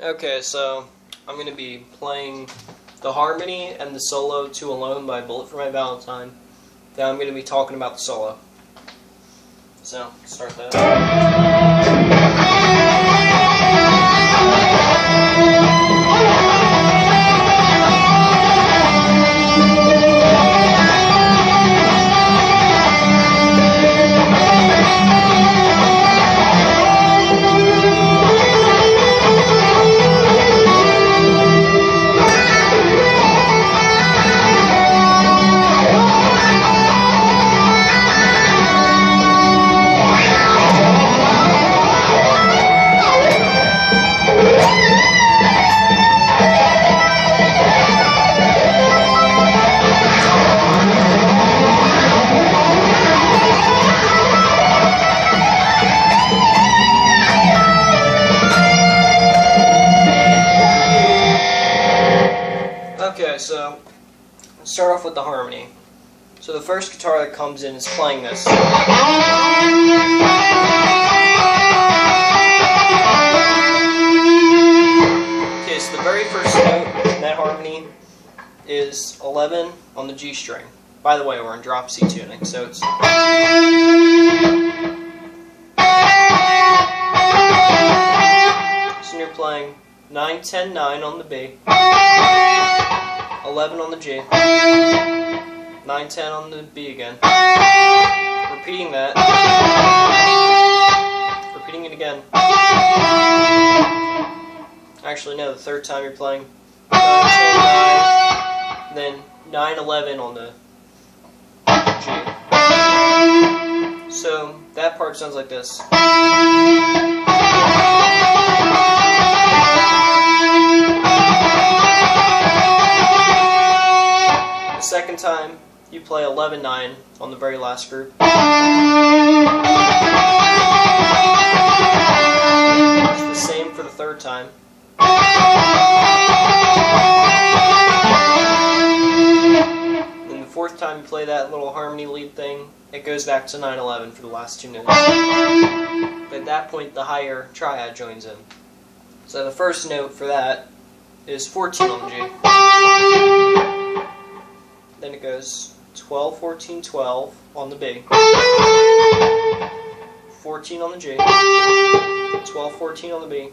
Okay, so I'm going to be playing the harmony and the solo to Alone by For My Valentine. Then I'm going to be talking about the solo. So, start that. Okay, so let's start off with the harmony. So the first guitar that comes in is playing this. Okay, so the very first note in that harmony is 11 on the G string. By the way, we're in drop C tuning, so it's... So you're playing 9, 10, 9 on the B. 11 on the G, 9, 10 on the B again, repeating that, repeating it again. Actually, no, the third time you're playing 9, 10, 9, then 9, 11 on the G. So that part sounds like this. Second time, you play 11, 9 on the very last group. It's the same for the third time. Then the fourth time you play that little harmony lead thing, it goes back to 9, 11 for the last two notes. But at that point, the higher triad joins in. So the first note for that is 14 on the G. Then it goes 12, 14, 12 on the B, 14 on the G, 12, 14 on the B,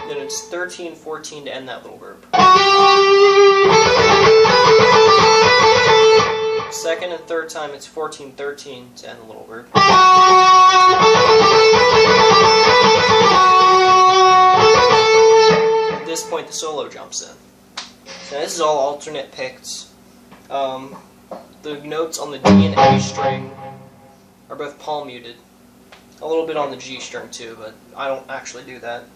then it's 13, 14 to end that little group. Second and third time it's 14, 13 to end the little group. At this point, the solo jumps in. Now, this is all alternate picked. The notes on the D and A string are both palm muted. A little bit on the G string too, but I don't actually do that.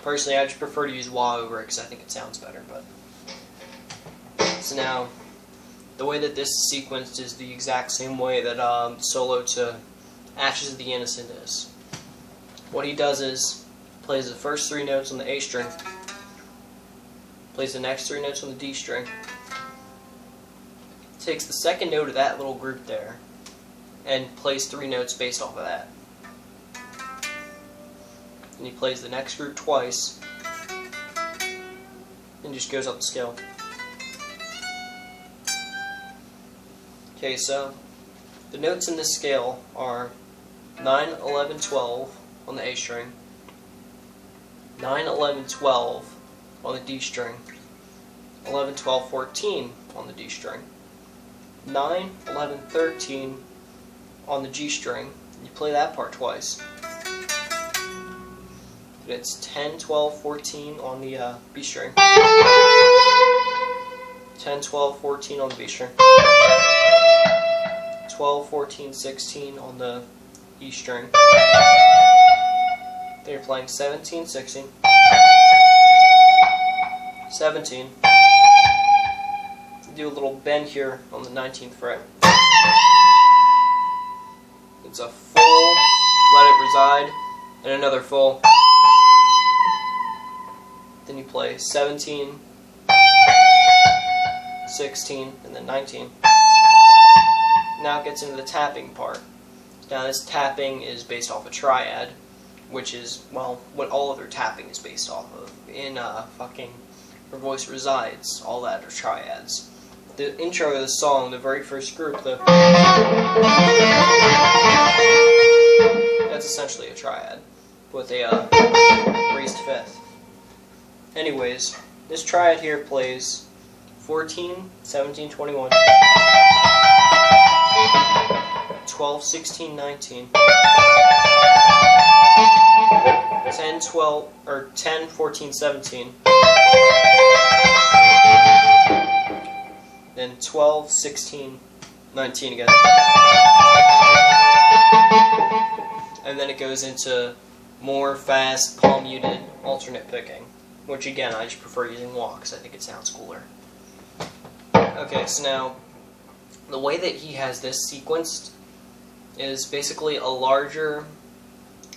Personally, I just prefer to use wah over it because I think it sounds better. But so now, the way that this is sequenced is the exact same way that solo to Ashes of the Innocent is. What he does is plays the first three notes on the A string, plays the next three notes on the D string, takes the second note of that little group there, and plays three notes based off of that. And he plays the next group twice, and just goes up the scale. Okay, so the notes in this scale are 9, 11, 12 on the A string, 9, 11, 12 on the D string, 11, 12, 14 on the D string, 9, 11, 13 on the G string. You play that part twice. And it's 10, 12, 14 on the B string, 10, 12, 14 on the B string, 12, 14, 16 on the E string. Then you're playing 17, 16, 17. Do a little bend here on the 19th fret. It's a full, let it reside, and another full. Then you play 17, 16, and then 19. Now it gets into the tapping part. Now this tapping is based off a triad, which is, well, what all other tapping is based off of. In fucking Where Voice Resides, all that are triads. The intro of the song, the very first group, that's essentially a triad with a raised fifth. Anyways, this triad here plays 14, 17, 21, 12, 16, 19, 10, 12, or 10, 14, 17, then 12, 16, 19 again. And then it goes into more fast, palm muted alternate picking, which again I just prefer using wah because I think it sounds cooler. Okay, so now the way that he has this sequenced is basically a larger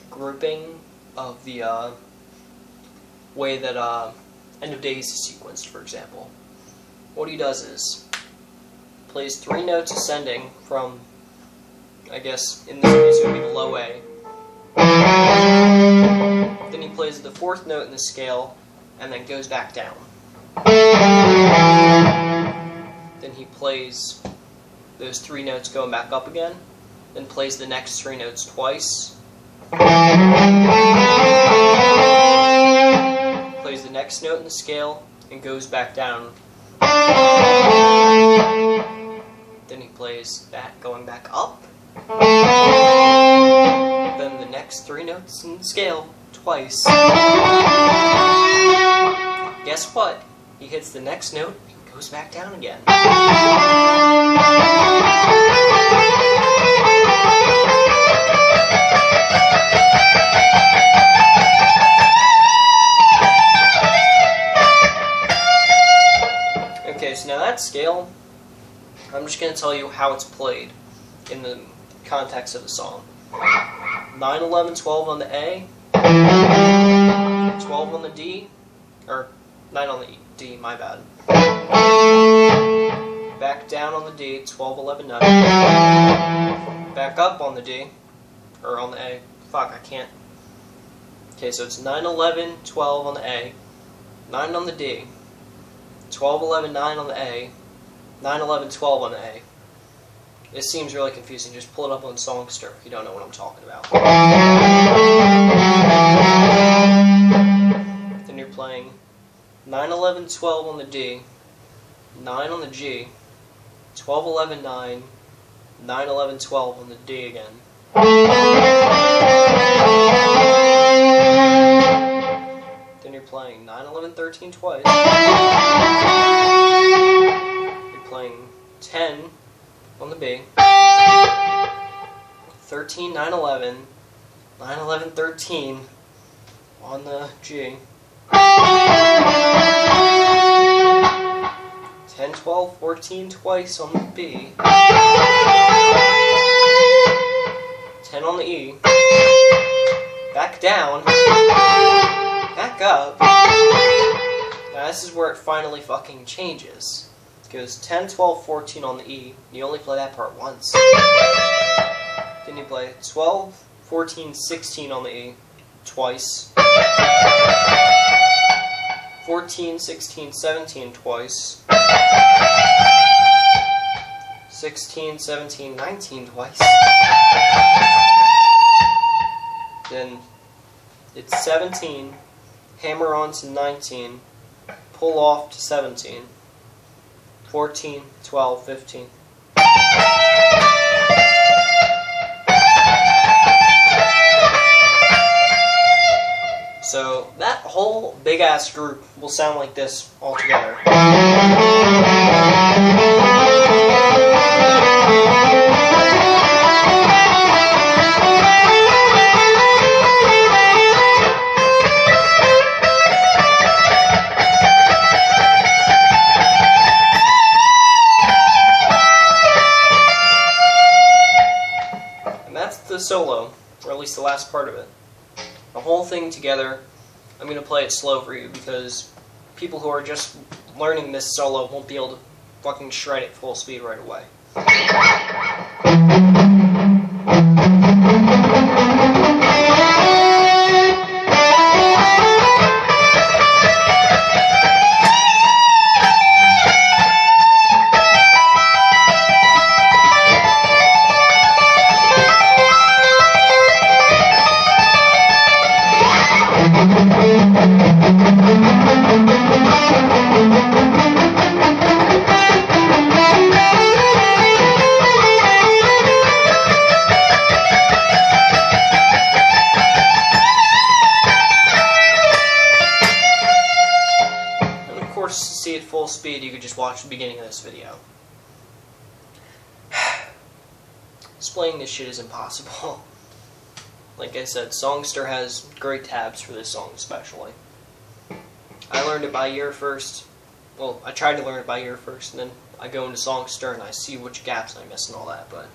grouping of the way that End of Days is sequenced, for example. What he does is plays 3 notes ascending from, I guess in this case it would be the low A. Then he plays the 4th note in the scale and then goes back down. Then he plays those 3 notes going back up again, then plays the next 3 notes twice. Plays the next note in the scale and goes back down. Then he plays that going back up. Then the next 3 notes in the scale twice. Guess what? He hits the next note and goes back down again. Okay, so now that scale, I'm just going to tell you how it's played in the context of the song. 9, 11, 12 on the A, 12 on the D, or 9 on the D, my bad. Back down on the D, 12, 11, 9. Back up on the D, or on the A. Fuck, I can't. Okay, so it's 9, 11, 12 on the A, 9 on the D, 12, 11, 9 on the A, 9, 11, 12 on the A. It seems really confusing. Just pull it up on Songster if you don't know what I'm talking about. Then you're playing 9, 11, 12 on the D, 9 on the G, 12, 11, 9, 9, 11, 12 on the D again. Then you're playing 9, 11, 13 twice. You're playing 10 on the B, 13, 9, 11, 9, 11, 13 on the G, 10, 12, 14 twice on the B, 10 on the E, back down, back up. Now this is where it finally fucking changes. It goes 10, 12, 14 on the E. You only play that part once. Then you play 12, 14, 16 on the E twice. 14, 16, 17 twice. 16, 17, 19 twice. Then it's 17, hammer on to 19, pull off to 17. 14, 12, 15. So that whole big ass group will sound like this all together. The solo, or at least the last part of it. The whole thing together, I'm going to play it slow for you because people who are just learning this solo won't be able to fucking shred it full speed right away. speed, you could just watch the beginning of this video. Displaying this shit is impossible. Like I said, Songster has great tabs for this song especially. I learned it by ear first. Well, I tried to learn it by ear first, and then I go into Songster and I see which gaps I miss and all that, but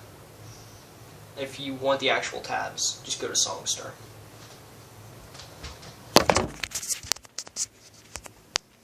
if you want the actual tabs, just go to Songster.